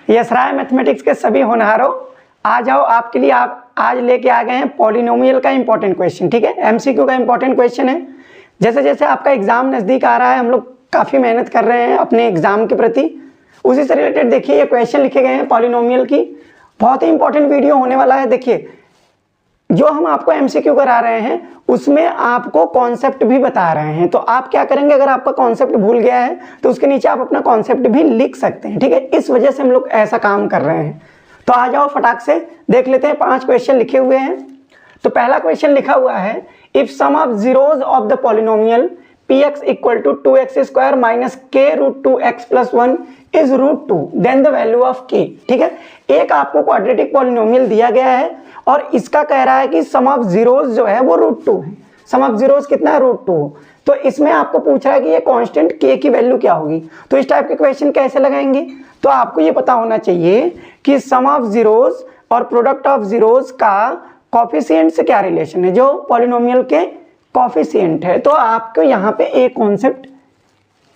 Yes राय mathematics के सभी होनहारों आ जाओ, आपके लिए आप आज लेके आ गए हैं पॉलिनोमियल का इंपॉर्टेंट क्वेश्चन। ठीक है, एमसीक्यू का इंपॉर्टेंट क्वेश्चन है। जैसे जैसे आपका एग्जाम नज़दीक आ रहा है, हम लोग काफ़ी मेहनत कर रहे हैं अपने एग्जाम के प्रति, उसी से रिलेटेड देखिए ये क्वेश्चन लिखे गए हैं पॉलिनोमियल की। बहुत ही इंपॉर्टेंट वीडियो होने वाला है। देखिए जो हम आपको एमसीक्यू करा रहे हैं उसमें आपको कॉन्सेप्ट भी बता रहे हैं, तो आप क्या करेंगे, अगर आपका कॉन्सेप्ट भूल गया है तो उसके नीचे आप अपना कॉन्सेप्ट भी लिख सकते हैं। ठीक है, इस वजह से हम लोग ऐसा काम कर रहे हैं। तो आ जाओ फटाक से देख लेते हैं। 5 क्वेश्चन लिखे हुए हैं। तो पहला क्वेश्चन लिखा हुआ है, if sum of zeroes of the polynomial px equal to 2x square minus k root 2x plus 1 is root 2 then the value of k। ठीक है, एक आपको क्वाड्रेटिक पॉलिनोमियल दिया गया है और इसका कह रहा है कि सम ऑफ जीरोज जो है वो रूट 2 है। सम ऑफ जीरोज कितना है, रूट 2। तो इसमें आपको पूछ रहा है कि ये कांस्टेंट k की वैल्यू क्या होगी। तो इस टाइप के क्वेश्चन कैसे लगाएंगे, तो आपको ये पता होना चाहिए कि सम ऑफ जीरोज और प्रोडक्ट ऑफ जीरोज का कोफिशिएंट से क्या रिलेशन है, जो पॉलिनोमियल के कोफिशिएंट है। तो आपको यहाँ पे एक कॉन्सेप्ट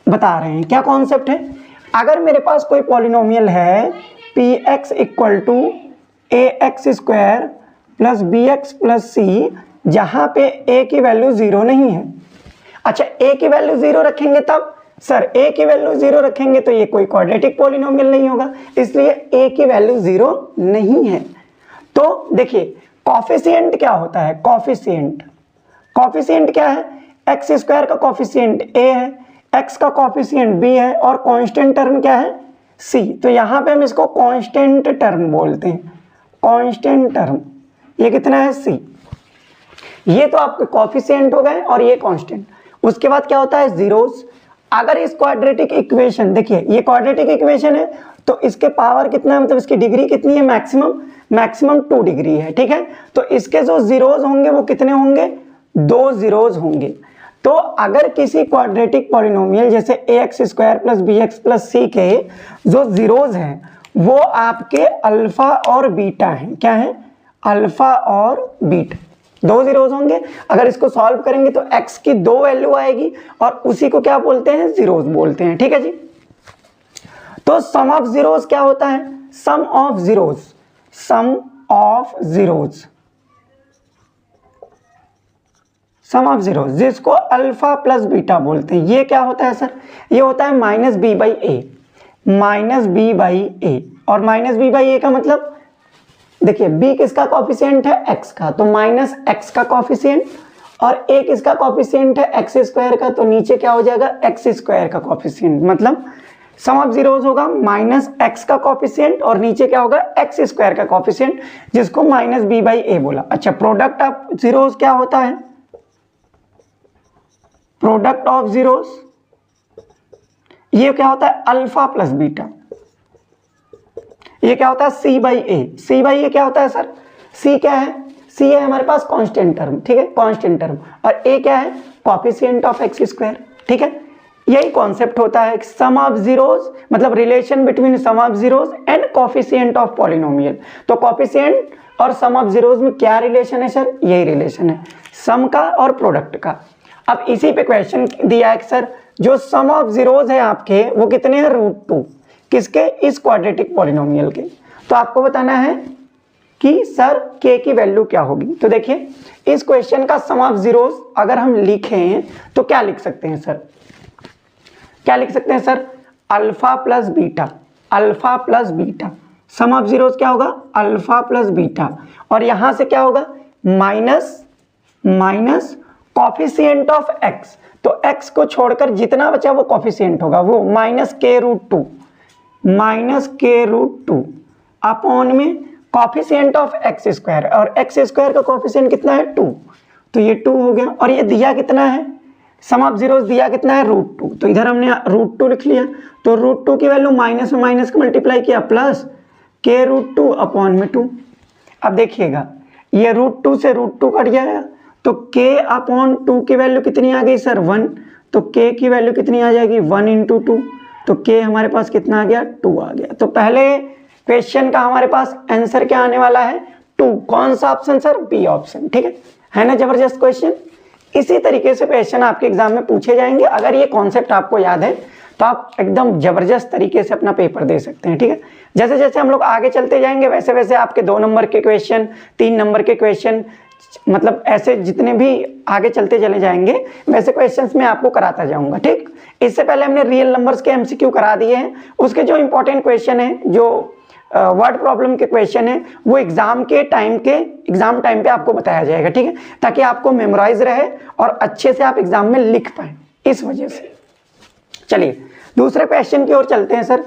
बता रहे हैं। क्या कॉन्सेप्ट है, अगर मेरे पास कोई पॉलिनोमियल है px equal to ax square plus bx plus c, जहाँ पे a की वैल्यू 0 नहीं है। अच्छा, a की वैल्यू 0 रखेंगे तब सर a की वैल्यू 0 रखेंगे तो ये कोई क्वाड्रेटिक पॉलिनोमियल नहीं होगा, इसलिए a की वैल्यू 0 नहीं है। तो देखिए कोफिशिएंट क्या होता है, कोफिशिएंट क्या है, एक्स स्क्वायर का कोफिशिएंट a है, x का कोफिशिएंट b है और कांस्टेंट टर्म क्या है, c। तो यहाँ पे हम इसको कांस्टेंट टर्म बोलते हैं, कांस्टेंट टर्म। ये कितना है, c। ये तो आपके कोफिशिएंट हो गए और ये कांस्टेंट। उसके बाद क्या होता है, जीरोस। अगर इस क्वाड्रेटिक इक्वेशन, देखिए ये क्वाड्रेटिक इक्वेशन है तो इसके पावर कितना है, मतलब इसकी डिग्री कितनी है, मैक्सिमम 2 डिग्री है। ठीक है, तो इसके जो जीरोज होंगे वो कितने होंगे, 2 जीरोज होंगे। तो अगर किसी क्वाड्रेटिक पॉलिनोमियल जैसे ax square plus bx plus c के जो जीरोज हैं वो आपके अल्फा और बीटा हैं। क्या है, अल्फा और बीटा, 2 जीरोज होंगे। अगर इसको सॉल्व करेंगे तो x की 2 वैल्यू आएगी और उसी को क्या बोलते हैं, जीरोज बोलते हैं। ठीक है जी। तो सम ऑफ जीरोज क्या होता है, सम ऑफ जीरोज जिसको अल्फा प्लस बीटा बोलते हैं। ये क्या होता है सर, ये होता है माइनस b बाई ए। और माइनस b बाई ए का मतलब देखिए b किसका कोफिशिएंट है, x का, तो माइनस x का कोफिशिएंट, और a किसका कोफिशिएंट है, x स्क्वायर का, तो नीचे क्या हो जाएगा, x स्क्वायर का कोफिशिएंट। मतलब सम ऑफ जीरोज होगा माइनस x का कोफिशिएंट और नीचे क्या होगा, x स्क्वायर का कोफिशिएंट, जिसको माइनस b बाई ए बोला। अच्छा, प्रोडक्ट ऑफ जीरोज क्या होता है, प्रोडक्ट ऑफ जीरोज ये क्या होता है, अल्फा प्लस बीटा। ये क्या होता है, c बाई ए क्या होता है सर, c क्या है, c है हमारे पास कांस्टेंट टर्म। ठीक है, कांस्टेंट टर्म, और a क्या है, कोफिशिएंट ऑफ x स्क्वायर। ठीक है, यही कॉन्सेप्ट होता है सम ऑफ जीरोज, मतलब relation between sum of zeroes and coefficient of polynomial. तो कोफिशिएंट और सम ऑफ जीरोज में क्या रिलेशन है सर, यही रिलेशन है सम का और प्रोडक्ट का। अब इसी पे क्वेश्चन दिया है कि सर जो सम ऑफ जीरोज है आपके वो कितने हैं, रूट 2, किसके, इस क्वाड्रेटिक पॉलिनोमियल के। तो आपको बताना है कि सर k की वैल्यू क्या होगी। तो देखिए इस क्वेश्चन का सम ऑफ जीरोज अगर हम लिखें तो क्या लिख सकते हैं सर, क्या लिख सकते हैं sir, alpha plus beta. Sum of zeroes क्या होगा, अल्फा प्लस बीटा, और यहां से क्या होगा, माइनस कोफिशिएंट ऑफ x। तो x को छोड़कर जितना बचा वो कोफिशिएंट होगा, वो माइनस k रूट 2 अपॉन में कोफिशिएंट ऑफ x स्क्वायर, और x स्क्वायर का कोफिशिएंट कितना है, 2, तो ये 2 हो गया। और ये दिया कितना है, सम ऑफ जीरोज दिया कितना है, रूट 2, तो इधर हमने रूट 2 लिख लिया। तो रूट 2 की वैल्यू माइनस में माइनस का मल्टीप्लाई किया प्लस k रूट 2 अपॉन में 2। अब देखिएगा ये रूट 2 से रूट 2 कट जाएगा तो k अपॉन 2 की वैल्यू कितनी आ गई सर, 1। तो k की वैल्यू कितनी आ जाएगी, 1 इंटू 2, तो k हमारे पास कितना आ गया, 2 आ गया। तो पहले क्वेश्चन का हमारे पास आंसर क्या आने वाला है, 2। कौन सा ऑप्शन सर, बी ऑप्शन। ठीक है ना, जबरदस्त क्वेश्चन। इसी तरीके से क्वेश्चन आपके एग्जाम में पूछे जाएंगे। अगर ये कॉन्सेप्ट आपको याद है तो आप एकदम ज़बरदस्त तरीके से अपना पेपर दे सकते हैं, ठीक है। जैसे जैसे हम लोग आगे चलते जाएंगे वैसे वैसे आपके 2 नंबर के क्वेश्चन, 3 नंबर के क्वेश्चन, मतलब ऐसे जितने भी आगे चलते चले जाएंगे वैसे क्वेश्चंस मैं आपको कराता जाऊंगा, ठीक। इससे पहले हमने रियल नंबर्स के एमसीक्यू करा दिए हैं, उसके जो इंपॉर्टेंट क्वेश्चन है, जो वर्ड प्रॉब्लम के क्वेश्चन है, वो एग्जाम टाइम पे आपको बताया जाएगा, ठीक है, ताकि आपको मेमोराइज रहे और अच्छे से आप एग्जाम में लिख पाए, इस वजह से। चलिए दूसरे क्वेश्चन की ओर चलते हैं सर।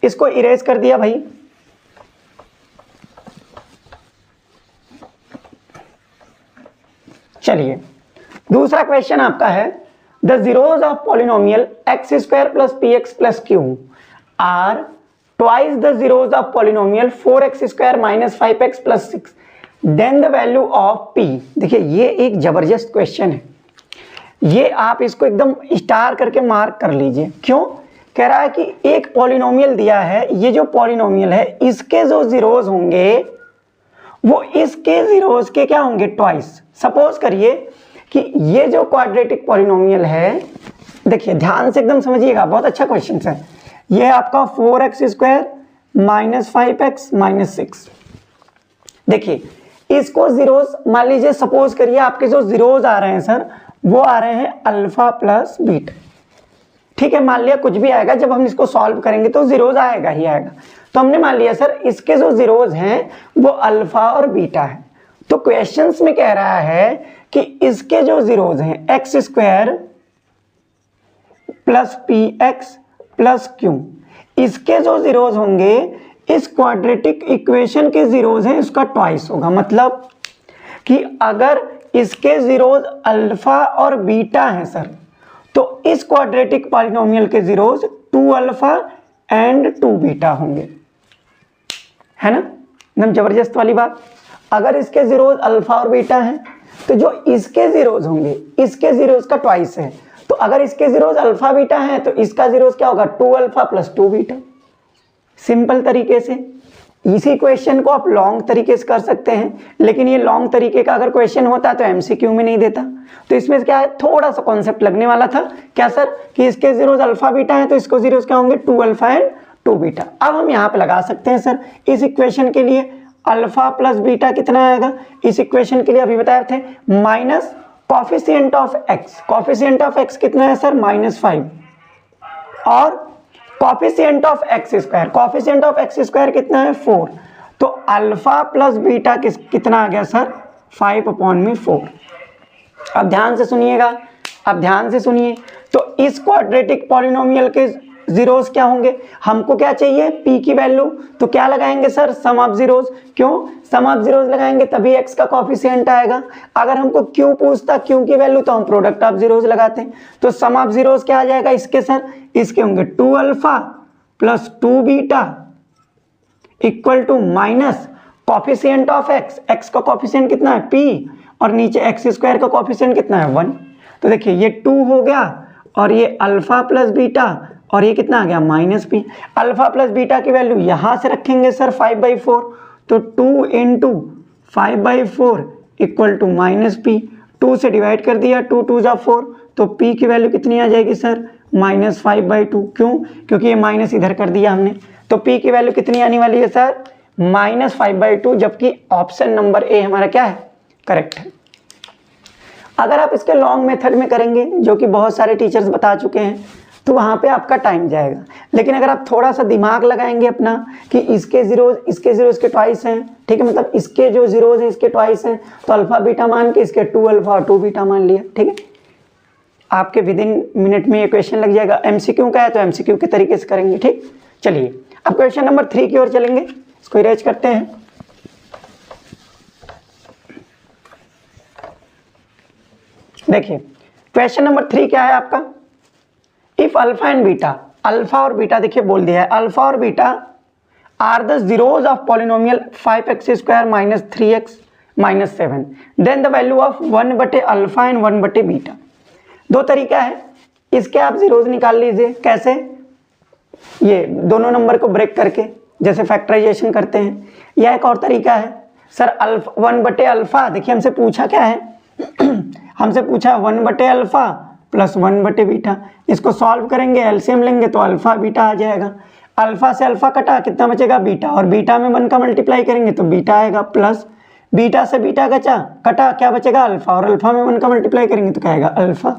इसको इरेज कर दिया भाई। चलिए दूसरा क्वेश्चन आपका है, the zeros of polynomial x square plus p x plus q are twice the zeros of polynomial 4x square minus 5x plus 6, then the value of p। देखिए ये एक जबरदस्त क्वेश्चन है, ये आप इसको एकदम स्टार करके मार्क कर लीजिए। क्यों? कह रहा है कि एक पॉलिनोमियल दिया है, ये जो पॉलिनोमियल है इसके जो जीरोज होंगे वो इसके जीरोज के क्या होंगे, ट्वाइस। सपोज करिए कि ये जो क्वाड्रेटिक पॉलिनोमियल है, देखिए ध्यान से एकदम समझिएगा, बहुत अच्छा क्वेश्चन है ये आपका 4x square minus 5x minus 6। देखिए इसको जीरोज मान लीजिए, सपोज करिए आपके जो जीरोज आ रहे हैं सर वो आ रहे हैं अल्फा प्लस बीटा, ठीक है। मान लिया कुछ भी आएगा, जब हम इसको सॉल्व करेंगे तो जीरोज आएगा ही आएगा। तो हमने मान लिया सर इसके जो जीरोज हैं वो अल्फा और बीटा है। तो क्वेश्चंस में कह रहा है कि इसके जो जीरोज हैं x square plus p x plus Q, इसके जो जीरोज होंगे इस क्वाड्रेटिक इक्वेशन के जीरोज हैं इसका ट्वाइस होगा। मतलब कि अगर इसके जीरोज अल्फा और बीटा हैं सर, तो इस क्वाड्रेटिक पॉलिनोमियल के जीरोज 2 अल्फा एंड 2 बीटा होंगे, है ना, एकदम जबरदस्त वाली बात। अगर इसके जीरोज अल्फा और बीटा हैं तो जो इसके जीरोज होंगे इसके जीरोज का ट्वाइस है। तो अगर इसके जीरोज अल्फा बीटा हैं तो इसका जीरोज क्या होगा, 2 अल्फा प्लस 2 बीटा। सिंपल तरीके से इसी क्वेश्चन को आप लॉन्ग तरीके से कर सकते हैं, लेकिन ये लॉन्ग तरीके का अगर क्वेश्चन होता तो एमसीक्यू में नहीं देता। तो इसमें क्या है, थोड़ा सा कॉन्सेप्ट लगने वाला था, क्या सर, कि इसके जीरोज अल्फा बीटा है तो इसको जीरोज क्या होंगे, 2 अल्फा एंड 2 बीटा। अब हम यहाँ पे लगा सकते हैं सर इस इक्वेशन के लिए अल्फा प्लस बीटा कितना आएगा, इस इक्वेशन के लिए अभी बताए थे minus coefficient of x. Coefficient of x कितना है सर, -5, और coefficient of x square, coefficient of x square कितना है, 4। तो अल्फा प्लस बीटा कितना आ गया सर, 5/4। अब ध्यान से सुनिएगा, अब ध्यान से सुनिए। तो इस क्वाड्रेटिक पॉलिनोमियल के जीरोस क्या होंगे, हमको क्या चाहिए, p की वैल्यू। तो क्या लगाएंगे सर, सम ऑफ जीरोस। क्यों सम ऑफ जीरोस लगाएंगे, तभी x का कॉफिशिएंट आएगा। अगर हमको q पूछता q की वैल्यू तो हम प्रोडक्ट ऑफ जीरोस लगाते हैं। तो सम ऑफ जीरोस क्या आ जाएगा इसके सर, इसके होंगे 2 alpha plus 2 beta equal to minus coefficient of x का कॉफिशिएंट कितना है p, और नीचे एक्स स्क्वायर का कॉफिशिएंट कितना है 1। तो देखिए ये 2 हो गया और ये अल्फा प्लस बीटा, और ये कितना आ गया -p। अल्फा प्लस बीटा की वैल्यू यहां से रखेंगे सर 5/4, तो 2 इंटू 5/4 इक्वल टू -p। 2 से डिवाइड कर दिया, 2 2 जा 4, तो p की वैल्यू कितनी आ जाएगी सर, -5/2। क्यों, क्योंकि ये माइनस इधर कर दिया हमने। तो p की वैल्यू कितनी आने वाली है सर, -5/2, जबकि ऑप्शन नंबर ए हमारा क्या है, करेक्ट है। अगर आप इसके लॉन्ग मेथड में करेंगे, जो कि बहुत सारे टीचर्स बता चुके हैं, तो वहाँ पे आपका टाइम जाएगा। लेकिन अगर आप थोड़ा सा दिमाग लगाएंगे अपना कि इसके जीरोज के ट्वाइस हैं, ठीक है, मतलब इसके जो जीरोज हैं इसके ट्वाइस हैं, तो अल्फा बीटा मान के इसके 2 अल्फा और 2 बीटा मान लिया, ठीक है। आपके विद इन मिनट में ये क्वेश्चन लग जाएगा। एमसीक्यू का है तो एमसीक्यू के तरीके से करेंगे, ठीक। चलिए अब क्वेश्चन नंबर 3 की ओर चलेंगे, इसको इरेज करते हैं। देखिए क्वेश्चन नंबर 3 क्या है आपका, if alpha and beta, alpha और बीटा देखिए बोल दिया है, अल्फा और beta are the zeros of polynomial 5x square minus 3x minus 7, then the value of 1/अल्फा एंड 1/बीटा। 2 तरीका है, इसके आप जीरोज निकाल लीजिए। कैसे, ये दोनों नंबर को ब्रेक करके, जैसे फैक्टराइजेशन करते हैं। यह एक और तरीका है सर, अल्फा 1/अल्फा, देखिए हमसे पूछा क्या है हमसे पूछा 1/अल्फा प्लस 1/बीटा। इसको सॉल्व करेंगे, एलसीएम लेंगे तो अल्फा बीटा आ जाएगा। अल्फा से अल्फा कटा, कितना बचेगा बीटा, और बीटा में 1 का मल्टीप्लाई करेंगे तो बीटा आएगा, प्लस बीटा से बीटा कटा, क्या बचेगा अल्फा, और अल्फा में 1 का मल्टीप्लाई करेंगे तो क्या आएगा अल्फा।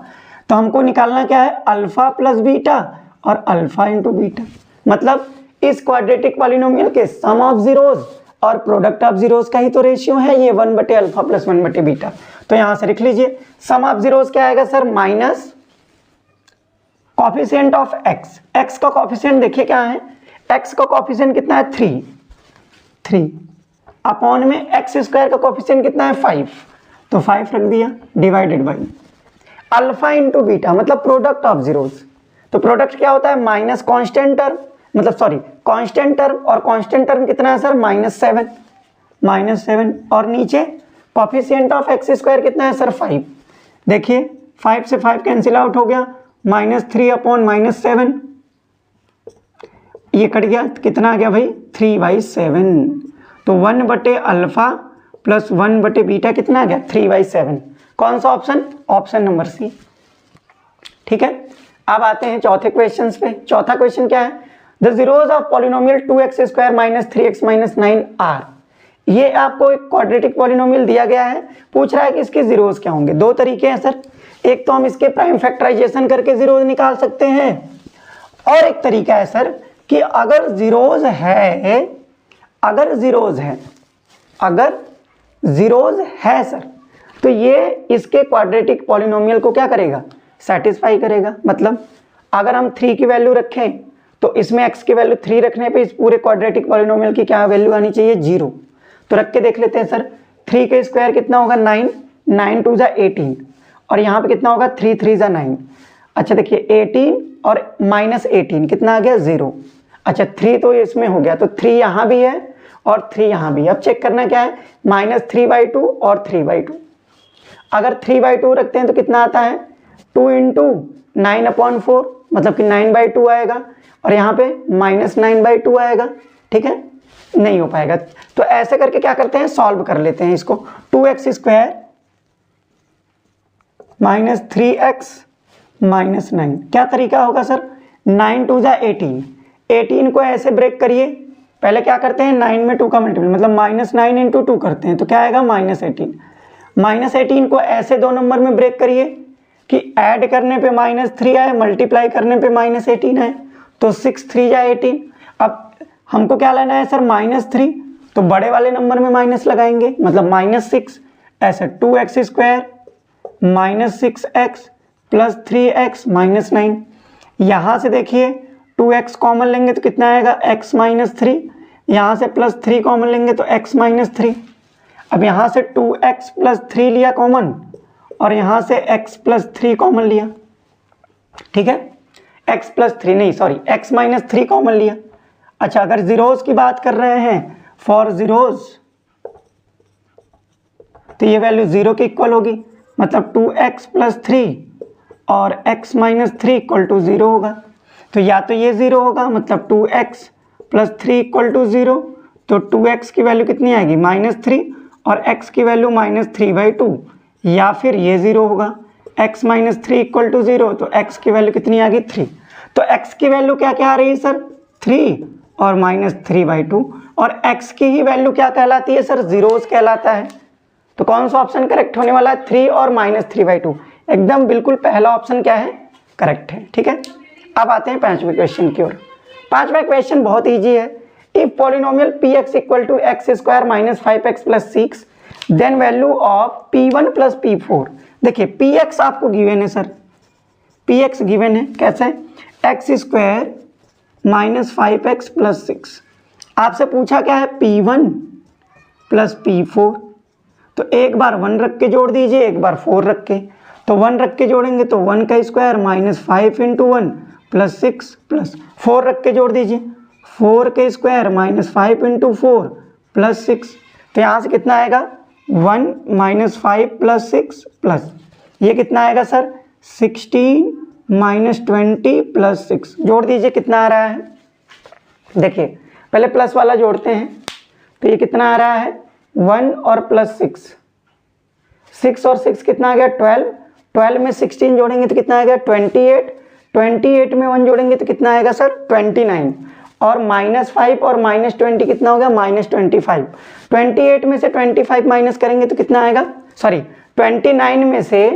तो हमको निकालना क्या है, अल्फा प्लस बीटा और अल्फा इंटू बीटा। मतलब इस क्वाड्रेटिक पॉलिनोमियल के सम ऑफ जीरोज और प्रोडक्ट ऑफ जीरोज का ही तो रेशियो है ये 1/अल्फा प्लस 1/बीटा। तो यहां से लिख लीजिए सम ऑफ जीरोज क्या आएगा sir, minus coefficient of x. X का कॉफिशिएंट देखिए क्या है, एक्स का कॉफिशिएंट कितना है 3 अपॉन में एक्स स्क्वायर का कॉफिशिएंट कितना है 5, तो 5 रख दिया, divided by alpha into beta मतलब प्रोडक्ट ऑफ जीरोज। तो प्रोडक्ट क्या होता है, माइनस कांस्टेंट टर्म, मतलब सॉरी कांस्टेंट टर्म, और कांस्टेंट टर्म कितना है सर -7 और नीचे कॉफिशिएंट ऑफ एक्स स्क्वायर कितना है सर 5। देखिए 5 से 5 कैंसिल आउट हो गया, -3 अपॉन -7, ये कट गया, कितना आ गया भाई 3/7। तो 1/अल्फा प्लस 1/बीटा कितना आ गया 3/7। कौन सा ऑप्शन, ऑप्शन नंबर सी। ठीक है, अब आते हैं चौथे क्वेश्चन पे। चौथा क्वेश्चन क्या है, the zeros of polynomial 2x² - 3x - 9 are. ये आपको एक क्वाड्रेटिक पॉलिनोमियल दिया गया है, पूछ रहा है कि इसके जीरोज क्या होंगे। दो तरीके हैं सर, एक तो हम इसके प्राइम फैक्टराइजेशन करके जीरोज निकाल सकते हैं, और एक तरीका है सर कि अगर जीरोज है सर तो ये इसके क्वाड्रेटिक पॉलिनोमियल को क्या करेगा, सेटिस्फाई करेगा। मतलब अगर हम 3 की वैल्यू रखें तो इसमें x की वैल्यू 3 रखने पे इस पूरे क्वाड्रेटिक पॉलिनोमियल की क्या वैल्यू आनी चाहिए 0। तो रख के देख लेते हैं सर, 3 का स्क्वायर कितना होगा 9, 9 2 = 18, और यहाँ पे कितना होगा 3 3 = 9। अच्छा देखिए 18 और -18 कितना आ गया 0। अच्छा 3 तो इसमें हो गया, तो 3 यहाँ भी है और 3 यहाँ भी। अब चेक करना क्या है, -3/2 और 3/2। अगर 3/2 रखते हैं तो कितना आता है 2 × 9/4, मतलब कि 9/2 आएगा, और यहाँ पे -9/2 आएगा। ठीक है, नहीं हो पाएगा। तो ऐसे करके क्या करते हैं, सॉल्व कर लेते हैं इसको। 2x² - 3x - 9, क्या तरीका होगा सर, 9 2 = 18, 18 को ऐसे ब्रेक करिए, पहले क्या करते हैं 9 में 2 का मल्टीपल, मतलब -9 × 2 करते हैं तो क्या आएगा -18। -18 को ऐसे दो नंबर में ब्रेक करिए कि ऐड करने पे -3 आए, मल्टीप्लाई करने पे -18 आए, तो 6 3 = 18। अब हमको क्या लेना है सर -3, तो बड़े वाले नंबर में माइनस लगाएंगे, मतलब -6, ऐसे 2x² -6x प्लस 3x - 9। यहाँ से देखिए 2x कॉमन लेंगे तो कितना आएगा x - 3, यहाँ से +3 कॉमन लेंगे तो x - 3। अब यहाँ से 2x + 3 लिया कॉमन, और यहाँ से x + 3 कॉमन लिया। ठीक है, x + 3 नहीं सॉरी x - 3 कॉमन लिया। अच्छा अगर जीरोज की बात कर रहे हैं, फॉर जीरोज, तो ये वैल्यू 0 के इक्वल होगी, मतलब 2x + 3 और x - 3 = 0 होगा। तो या तो ये 0 होगा, मतलब 2x + 3 = 0, तो 2x की वैल्यू कितनी आएगी -3 और x की वैल्यू -3/2, या फिर ये 0 होगा, x - 3 = 0, तो x की वैल्यू कितनी आ गई 3। तो x की वैल्यू क्या क्या आ रही है सर 3 और -3/2, और x की ही वैल्यू क्या कहलाती है सर, जीरोज कहलाता है। तो कौन सा ऑप्शन करेक्ट होने वाला है, 3 और -3/2, एकदम बिल्कुल पहला ऑप्शन क्या है, करेक्ट है। ठीक है, अब आते हैं 5वें क्वेश्चन की ओर। 5वां क्वेश्चन बहुत ईजी है। If polynomial px = x² - 5x + 6, then value of p1 + p4। देखिए px आपको गिवन है सर, px गिवन है, कैसे, x² - 5x + 6। आपसे पूछा क्या है p1 + p4, तो एक बार 1 रख के जोड़ दीजिए, एक बार 4 रख के। तो 1 रख के जोड़ेंगे तो 1 का स्क्वायर -5 × 1 + 6 प्लस 4 रख के जोड़ दीजिए, 4 के स्क्वायर -5 × 4 + 6। तो यहाँ से कितना आएगा 1 - 5 + 6 प्लस ये कितना आएगा सर 16 - 20 + 6। जोड़ दीजिए कितना आ रहा है, देखिए पहले प्लस वाला जोड़ते हैं, तो ये कितना आ रहा है 1 और +6, 6 और 6 कितना आ गया 12, 12 में 16 जोड़ेंगे तो कितना आएगा 28, 28 में 1 जोड़ेंगे तो कितना आएगा सर 29, और -5 और -20 कितना हो गया -25। 28 में से 25 माइनस करेंगे तो कितना आएगा, सॉरी 29 में से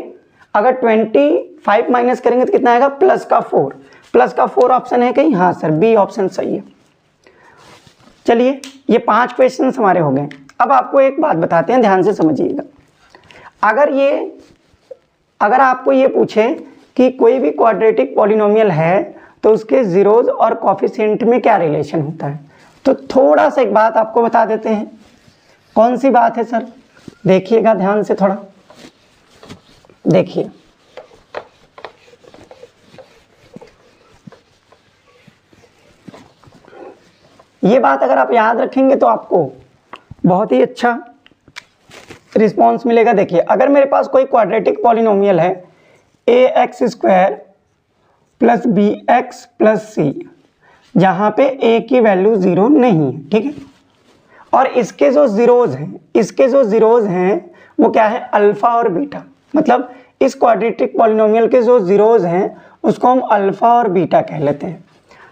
अगर 25 माइनस करेंगे तो कितना आएगा +4, +4 ऑप्शन है कहीं, हाँ सर बी ऑप्शन सही है। चलिए ये 5 क्वेश्चन हमारे हो गए। अब आपको एक बात बताते हैं, ध्यान से समझिएगा। अगर आपको ये पूछे कि कोई भी क्वाड्रेटिक पॉलिनोमियल है तो उसके जीरोज और कोफिशिएंट में क्या रिलेशन होता है, तो थोड़ा सा एक बात आपको बता देते हैं। कौन सी बात है सर, देखिएगा ध्यान से थोड़ा देखिए। ये बात अगर आप याद रखेंगे तो आपको बहुत ही अच्छा रिस्पॉन्स मिलेगा। देखिए अगर मेरे पास कोई क्वाड्रेटिक पॉलिनोमियल है ax² + bx + c, जहाँ पे a की वैल्यू 0 नहीं है, ठीक है, और इसके जो जीरोज हैं वो क्या है अल्फा और बीटा, मतलब इस क्वाड्रेटिक पॉलिनोमियल के जो जीरोज हैं उसको हम अल्फा और बीटा कह लेते हैं।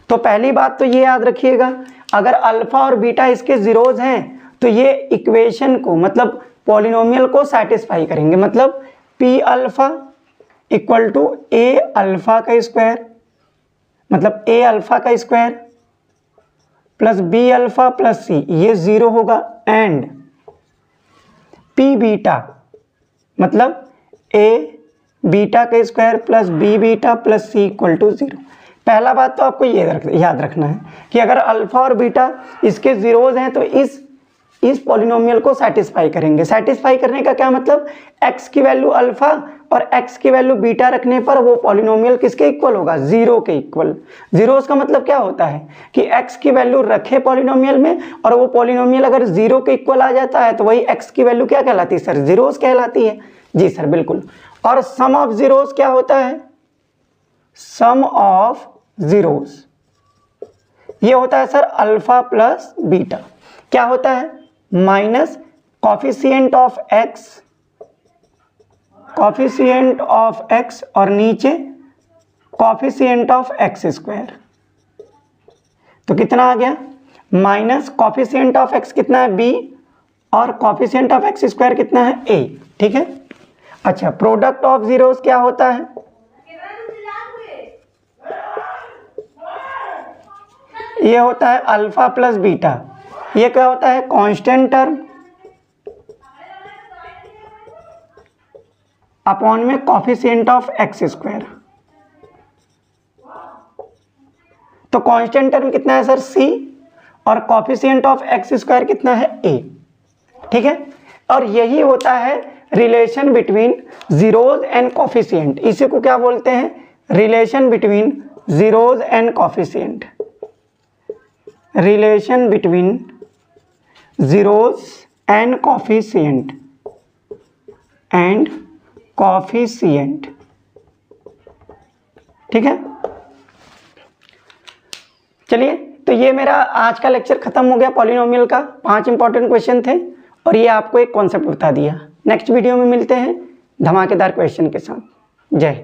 तो पहली बात तो ये याद रखिएगा, अगर अल्फा और बीटा इसके जीरोज हैं तो ये इक्वेशन को, मतलब पॉलिनोमियल को सेटिस्फाई करेंगे, मतलब p alpha equal to a alpha का स्क्वायर, मतलब a अल्फा का square plus b alpha plus c, ये 0 होगा, एंड p बीटा मतलब a बीटा का square plus b beta plus c equal to 0। पहला बात तो आपको ये याद रखना है कि अगर अल्फा और बीटा इसके जीरोज हैं तो इस पॉलिनोमियल को सेटिस्फाई करेंगे। सेटिस्फाई करने का क्या मतलब, x की वैल्यू अल्फा और x की वैल्यू बीटा रखने पर वो पॉलिनोमियल किसके इक्वल होगा, 0 के इक्वल। जीरोस का मतलब क्या होता है कि x की वैल्यू रखे पॉलिनोमियल में और वो पॉलिनोमियल अगर 0 के इक्वल आ जाता है तो वही x की वैल्यू क्या कहलाती है सर, जीरोस कहलाती है। जी सर बिल्कुल। और सम ऑफ जीरोस क्या होता है, सम ऑफ जीरोस ये होता है सर अल्फा प्लस बीटा, क्या होता है माइनस कॉफिशिएंट ऑफ x और नीचे कॉफिशिएंट ऑफ x²। तो कितना आ गया, माइनस कॉफिशिएंट ऑफ x कितना है b और कॉफिशिएंट ऑफ x² कितना है a, ठीक है। अच्छा प्रोडक्ट ऑफ जीरोस क्या होता है, ये होता है अल्फा प्लस बीटा, ये क्या होता है कांस्टेंट टर्म अपॉन में कॉफिशिएंट ऑफ x²। तो कांस्टेंट टर्म कितना है सर c और कॉफिशिएंट ऑफ x² कितना है a, ठीक है। और यही होता है relation between zeros and coefficient, इसी को क्या बोलते हैं, relation between zeros and coefficient, relation between zeros and coefficient, ठीक है। चलिए तो ये मेरा आज का लेक्चर खत्म हो गया। पॉलिनोमियल का 5 इंपॉर्टेंट क्वेश्चन थे और ये आपको एक कॉन्सेप्ट बता दिया। नेक्स्ट वीडियो में मिलते हैं धमाकेदार क्वेश्चन के साथ। जय।